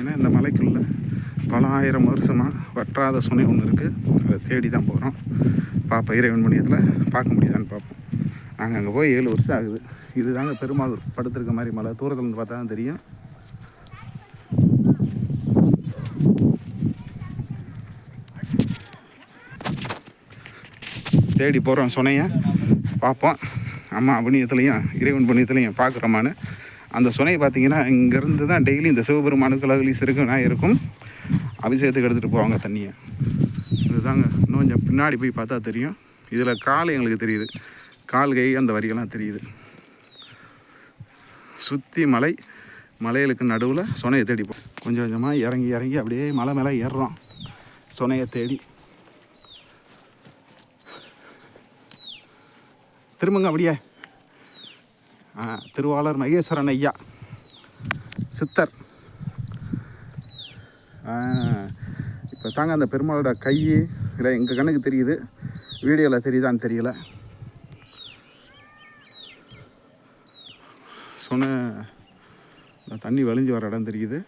ஏன்னா இந்த மலைக்குள்ள பல ஆயிரம் வருஷமாக வற்றாத சுனை ஒன்று இருக்குது. அதை தேடி தான் போகிறோம். பார்ப்போம், இறைவன் புண்ணியத்தில் பார்க்க முடியுதான்னு பார்ப்போம். நாங்கள் அங்கே போய் 7 வருஷம் ஆகுது. இதுதாங்க பெருமாள் படுத்திருக்க மாதிரி மலை. தூரத்தில் இருந்து பார்த்தா தான் தெரியும். தேடி போகிறோம் சுனையை பார்ப்போம். அம்மா புண்ணியத்துலேயும் இறைவன் புண்ணியத்துலேயும் பார்க்குறோமான்னு. அந்த சுனையை பார்த்தீங்கன்னா இங்கேருந்து தான் டெய்லி இந்த சிவபெருமானுக்கு அழகலீஸ்வருக்கும் இருக்கும் அபிஷேகத்துக்கு எடுத்துகிட்டு போவாங்க தண்ணியை. இதுதாங்க இன்னும் கொஞ்சம் பின்னாடி போய் பார்த்தா தெரியும். இதில் கால் எங்களுக்கு தெரியுது, கால் கை அந்த வரிகள்லாம் தெரியுது. சுற்றி மலைகளுக்கு நடுவில் சுனையை தேடி போகும். கொஞ்சம் கொஞ்சமாக இறங்கி அப்படியே மலை மேலே ஏறுறோம் சுனையை தேடி. திரும்புங்க அப்படியே. திருவாளர் மகேஸ்வரன் ஐயா சித்தர். இப்போ தாங்க அந்த பெருமாளோட கை இல்லை எங்கள் கண்ணுக்கு தெரியுது. வீடியோவில் தெரியுதான்னு தெரியல. சொன்ன தண்ணி வலிஞ்சு வர இடம் தெரியுது.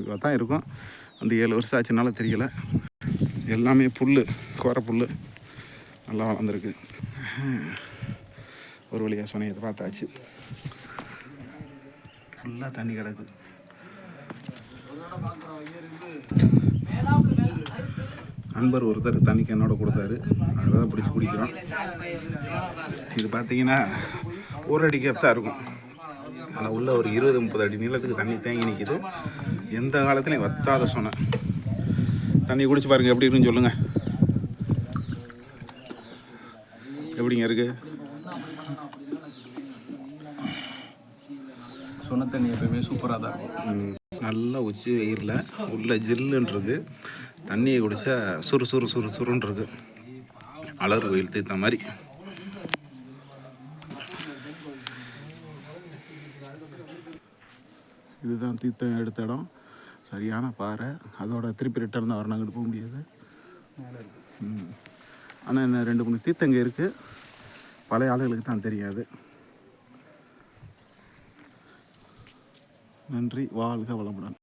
இப்போ தான் இருக்கும். அந்த 7 வருஷம் ஆச்சுனால தெரியல. எல்லாமே புல், கோர புல் நல்லா வளர்ந்துருக்கு. ஒரு வழியாக சொன்னையை பார்த்தாச்சு. ஃபுல்லாக தண்ணி கிடக்கு. நண்பர் ஒருத்தர் தண்ணிக்கு என்னோட கொடுத்தாரு. அதில் தான் பிடிச்சி குடிக்கிறோம். இது பார்த்தீங்கன்னா ஒரு அடி கேப் தான் இருக்கும். ஆனால் உள்ள ஒரு 20-30 அடி நீளத்துக்கு தண்ணி தேங்கி நிற்கிது. எந்த காலத்துலையும் வத்தாத சொன்ன தண்ணி குடிச்சு பாருங்கள் எப்படி இருக்குன்னு சொல்லுங்கள். எப்படிங்க இருக்குது? சொன்ன தண்ணி எப்பயுமே சூப்பராக தான் இருக்கும். நல்லா உச்சி வெயிலில் உள்ள ஜில்லுன்றது தண்ணியை குடித்தா சுறுன்றது. அலர் வெயில் தீர்த்த மாதிரி. இதுதான் தீர்த்தம் எடுத்த இடம். சரியான பாறை. அதோட திருப்பி ரிட்டர்ன் தான் வரணும், அங்கிட்டு போக முடியாது. ஆனால் என்ன 2-3 தீர்த்தங்க இருக்குது. பழைய ஆளுகளுக்கு தான் தெரியாது. நன்றி. வாழ்க வளமுடன்.